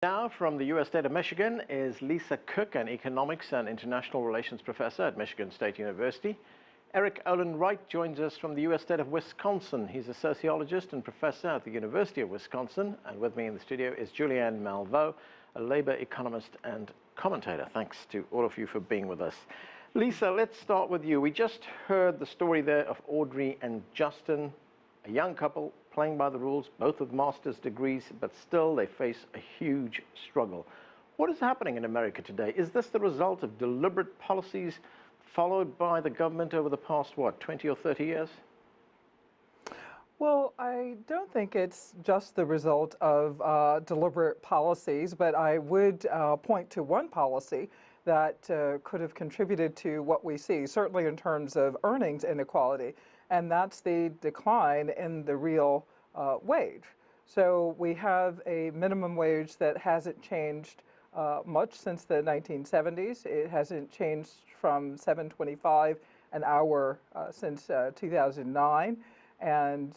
Now from the U.S. state of Michigan is Lisa Cook, an economics and international relations professor at Michigan State University. Eric Olin Wright joins us from the U.S. state of Wisconsin. He's a sociologist and professor at the University of Wisconsin. And with me in the studio is Julianne Malveaux, a labor economist and commentator. Thanks to all of you for being with us. Lisa, let's start with you. We just heard the story there of Audrey and Justin, a young couple playing by the rules, both with master's degrees, but still they face a huge struggle. What is happening in America today? Is this the result of deliberate policies followed by the government over the past, 20 or 30 years? Well, I don't think it's just the result of deliberate policies, but I would point to one policy that could have contributed to what we see, certainly in terms of earnings inequality, and that's the decline in the real wage. So we have a minimum wage that hasn't changed much since the 1970s. It hasn't changed from $7.25 an hour since 2009. And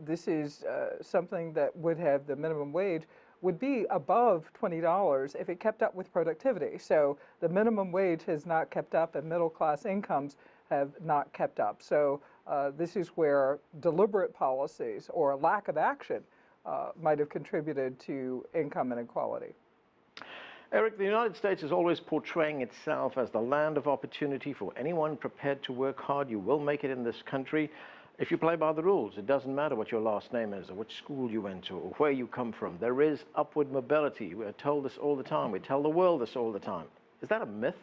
this is something that would have the minimum wage would be above $20 if it kept up with productivity. So the minimum wage has not kept up and middle class incomes have not kept up. So this is where deliberate policies or lack of action might have contributed to income inequality. Eric, the United States is always portraying itself as the land of opportunity for anyone prepared to work hard. You will make it in this country if you play by the rules. It doesn't matter what your last name is or which school you went to or where you come from. There is upward mobility. We're told this all the time. We tell the world this all the time. Is that a myth?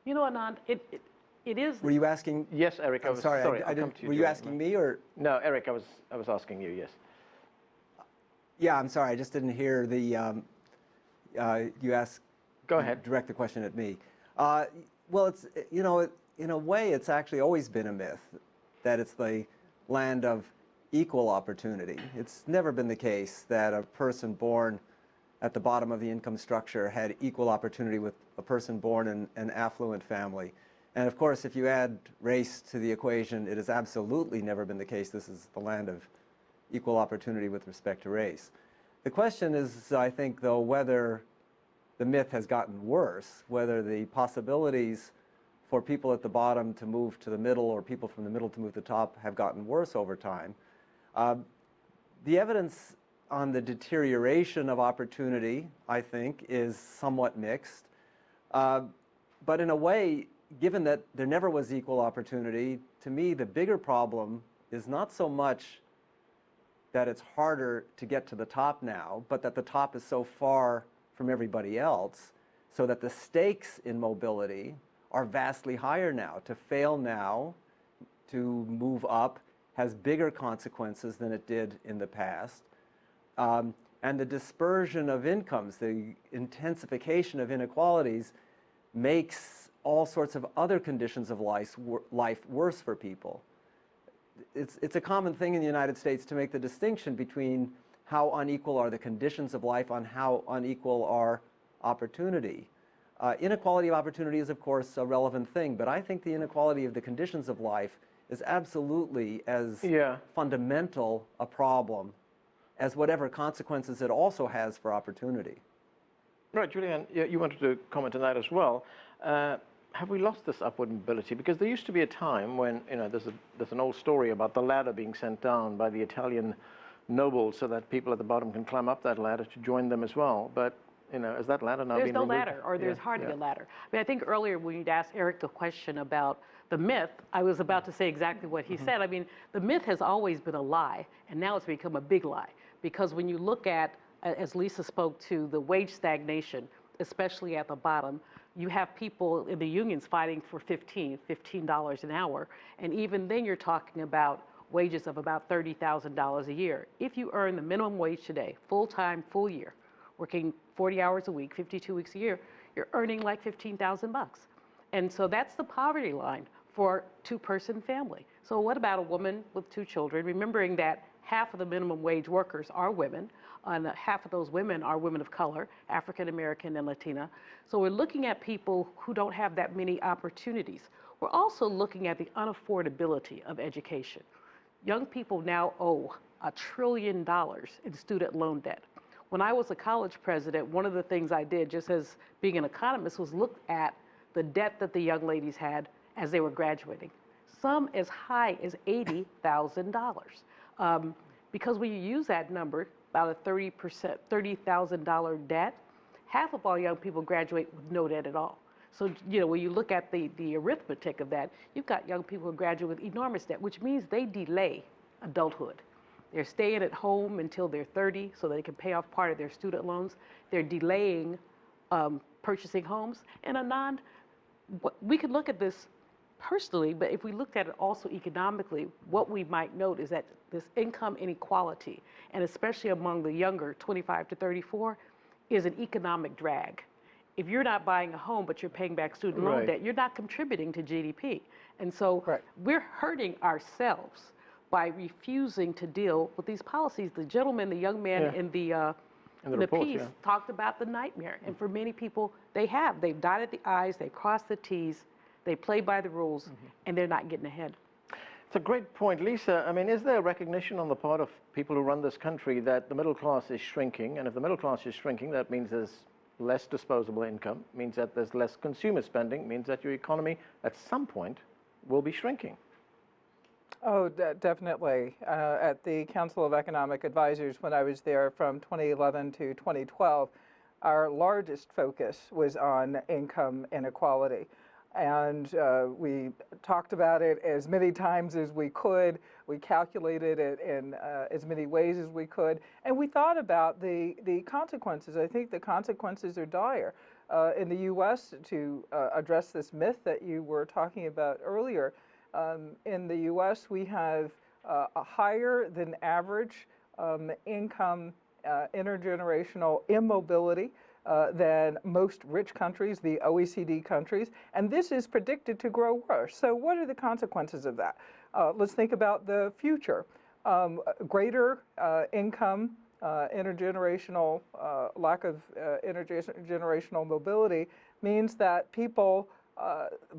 You know, Anand, it is. Were you asking? Yes, Eric. I'm sorry. I didn't. Were you asking me or? No, Eric. I was asking you. Yes. Yeah, I'm sorry. I just didn't hear the. You asked. Go ahead. Direct the question at me. Well, it's in a way, it's actually always been a myth that it's the land of equal opportunity. It's never been the case that a person born at the bottom of the income structure had equal opportunity with a person born in an affluent family. And of course, if you add race to the equation, it has absolutely never been the case this is the land of equal opportunity with respect to race. The question is, I think, though, whether the myth has gotten worse, whether the possibilities for people at the bottom to move to the middle or people from the middle to move to the top have gotten worse over time. The evidence on the deterioration of opportunity, I think, is somewhat mixed. But in a way, given that there never was equal opportunity, to me, the bigger problem is not so much that it's harder to get to the top now, but that the top is so far from everybody else, so that the stakes in mobility are vastly higher now. To fail now, to move up, has bigger consequences than it did in the past. And the dispersion of incomes, the intensification of inequalities, makes all sorts of other conditions of life worse for people. It's a common thing in the United States to make the distinction between how unequal are the conditions of life on how unequal are opportunity. Inequality of opportunity is, of course, a relevant thing, but I think the inequality of the conditions of life is absolutely as fundamental a problem as whatever consequences it also has for opportunity. Right, Julianne, you wanted to comment on that as well. Have we lost this upward mobility? Because there used to be a time when, there's an old story about the ladder being sent down by the Italian nobles so that people at the bottom can climb up that ladder to join them as well. But, is that ladder now being removed? There's no ladder, or there's hardly a ladder. I mean, I think earlier when you'd asked Eric the question about the myth, I was about to say exactly what he said. I mean, the myth has always been a lie, and now it's become a big lie. Because when you look at, as Lisa spoke to, the wage stagnation, especially at the bottom, you have people in the unions fighting for $15 an hour. And even then you're talking about wages of about $30,000 a year. If you earn the minimum wage today, full-time, full year, working 40 hours a week, 52 weeks a year, you're earning like 15,000 bucks. And so that's the poverty line for a two-person family. So what about a woman with 2 children, remembering that half of the minimum wage workers are women, and half of those women are women of color, African American and Latina. So we're looking at people who don't have that many opportunities. We're also looking at the unaffordability of education. Young people now owe $1 trillion in student loan debt. When I was a college president, one of the things I did, just as being an economist, was look at the debt that the young ladies had as they were graduating. Some as high as $80,000. Because when you use that number, about a 30,000 debt, half of all young people graduate with no debt at all. So, when you look at the arithmetic of that, you've got young people who graduate with enormous debt, which means they delay adulthood. They're staying at home until they're 30 so they can pay off part of their student loans. They're delaying purchasing homes. And Anand, we could look at this personally, but if we looked at it also economically, what we might note is that this income inequality, and especially among the younger 25 to 34, is an economic drag. If you're not buying a home, but you're paying back student loan debt, you're not contributing to GDP. And so we're hurting ourselves by refusing to deal with these policies. The gentleman, the young man in the piece talked about the nightmare. And for many people, they've dotted the I's, they've crossed the T's, they play by the rules, and they're not getting ahead. It's a great point. Lisa, I mean, is there a recognition on the part of people who run this country that the middle class is shrinking? And if the middle class is shrinking, that means there's less disposable income, means that there's less consumer spending, means that your economy at some point will be shrinking. Oh, definitely. At the Council of Economic Advisors, when I was there from 2011 to 2012, our largest focus was on income inequality. And we talked about it as many times as we could. We calculated it in as many ways as we could. And we thought about the consequences. I think the consequences are dire. In the U.S., to address this myth that you were talking about earlier, in the U.S., we have a higher than average income intergenerational immobility than most rich countries, the OECD countries, and this is predicted to grow worse. So what are the consequences of that? Let's think about the future. Greater income, intergenerational, lack of intergenerational mobility means that people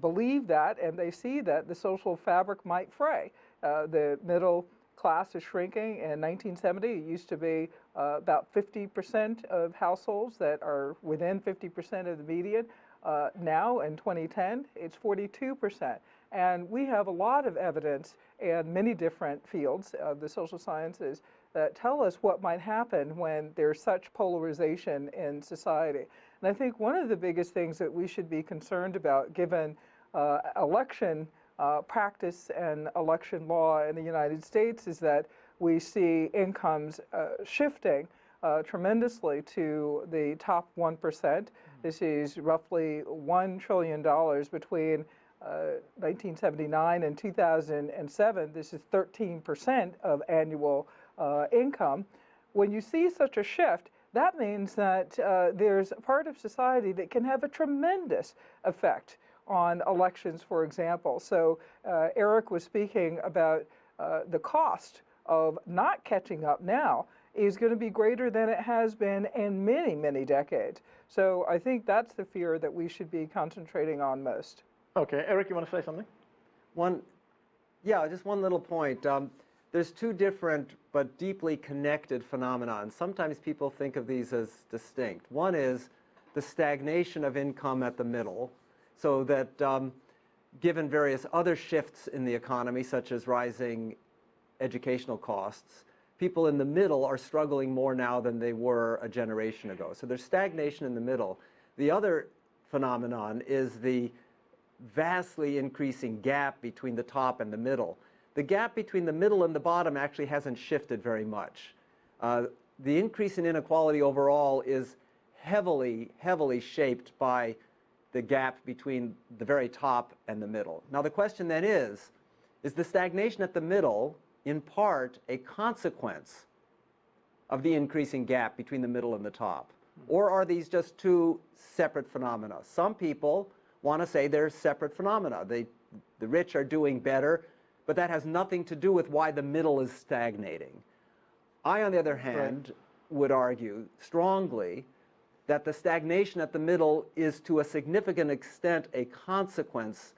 believe that, and they see that the social fabric might fray. The middle class is shrinking. In 1970, it used to be about 50% of households that are within 50% of the median. Now, in 2010, it's 42%. And we have a lot of evidence in many different fields of the social sciences that tell us what might happen when there's such polarization in society. And I think one of the biggest things that we should be concerned about, given election practice and election law in the United States, is that we see incomes shifting tremendously to the top 1%. This is roughly $1 trillion between 1979 and 2007. This is 13% of annual income. When you see such a shift, that means that there's a part of society that can have a tremendous effect on elections, for example. So Eric was speaking about the cost of not catching up now is going to be greater than it has been in many, many decades. So I think that's the fear that we should be concentrating on most. Okay, Eric, you want to say something? Just one little point. There's two different but deeply connected phenomena, and sometimes people think of these as distinct. One is the stagnation of income at the middle, so that given various other shifts in the economy, such as rising educational costs, people in the middle are struggling more now than they were a generation ago. So there's stagnation in the middle. The other phenomenon is the vastly increasing gap between the top and the middle. The gap between the middle and the bottom actually hasn't shifted very much. The increase in inequality overall is heavily, heavily shaped by the gap between the very top and the middle. Now the question then is the stagnation at the middle in part a consequence of the increasing gap between the middle and the top? Or are these just two separate phenomena? Some people want to say they're separate phenomena. The rich are doing better, but that has nothing to do with why the middle is stagnating. I, on the other hand, would argue strongly that the stagnation at the middle is to a significant extent a consequence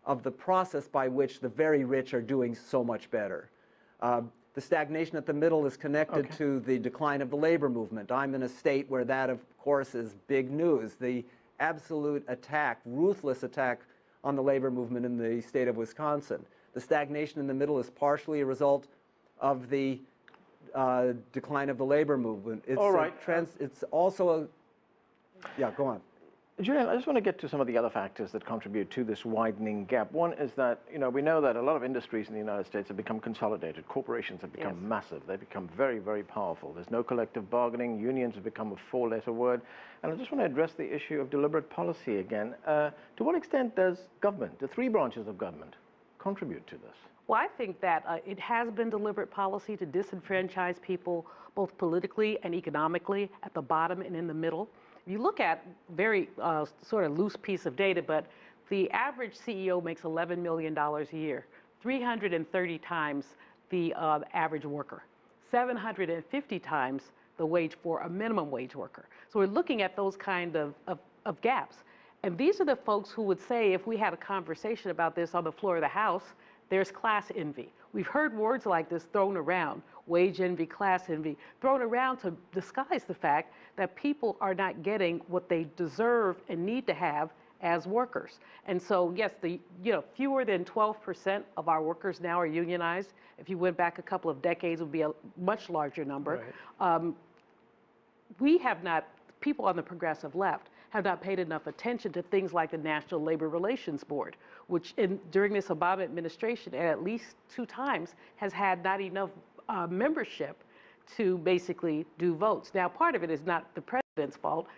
of the process by which the very rich are doing so much better. The stagnation at the middle is connected Okay. to the decline of the labor movement. I'm in a state where that, of course, is big news. The absolute attack, ruthless attack on the labor movement in the state of Wisconsin. The stagnation in the middle is partially a result of the decline of the labor movement. It's All right. It's also a, yeah, go on. Julian, I just want to get to some of the other factors that contribute to this widening gap. One is that, we know that a lot of industries in the United States have become consolidated. Corporations have become Yes. massive. They've become very, very powerful. There's no collective bargaining. Unions have become a four-letter word. And I just want to address the issue of deliberate policy again. To what extent does government, the three branches of government, contribute to this? Well, I think that it has been deliberate policy to disenfranchise people both politically and economically at the bottom and in the middle. If you look at very sort of loose piece of data, but the average CEO makes $11 million a year, 330 times the average worker, 750 times the wage for a minimum wage worker. So we're looking at those kind of gaps. And these are the folks who would say, if we had a conversation about this on the floor of the House, there's class envy. We've heard words like this thrown around, wage envy, class envy, thrown around to disguise the fact that people are not getting what they deserve and need to have as workers. And so, yes, fewer than 12% of our workers now are unionized. If you went back a couple of decades, it would be a much larger number. Right. We have not, people on the progressive left, have not paid enough attention to things like the National Labor Relations Board, which during this Obama administration, at least 2 times, has had not enough membership to basically do votes. Now, part of it is not the president's fault.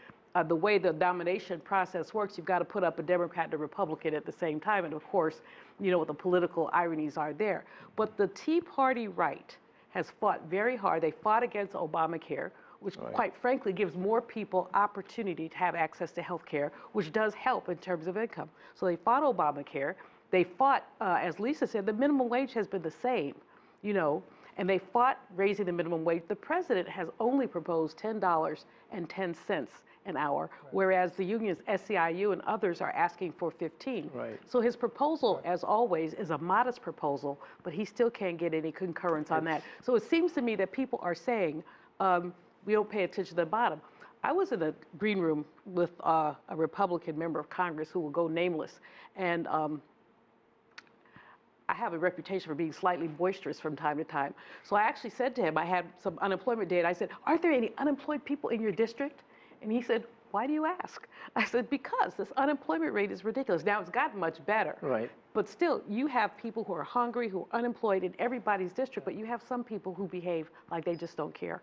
The way the nomination process works, you've got to put up a Democrat and a Republican at the same time, and of course, you know what the political ironies are there. But the Tea Party right has fought very hard. They fought against Obamacare, which quite frankly gives more people opportunity to have access to health care, which does help in terms of income. So they fought Obamacare. They fought, as Lisa said, the minimum wage has been the same, and they fought raising the minimum wage. The president has only proposed $10.10 an hour, whereas the unions, SEIU and others, are asking for 15. Right. So his proposal, as always, is a modest proposal, but he still can't get any concurrence on that. So it seems to me that people are saying, we don't pay attention to the bottom. I was in a green room with a Republican member of Congress who will go nameless, and I have a reputation for being slightly boisterous from time to time. So I actually said to him, I had some unemployment data. I said, aren't there any unemployed people in your district? And he said, why do you ask? I said, because this unemployment rate is ridiculous. Now it's gotten much better. Right. But still, you have people who are hungry, who are unemployed in everybody's district, but you have some people who behave like they just don't care.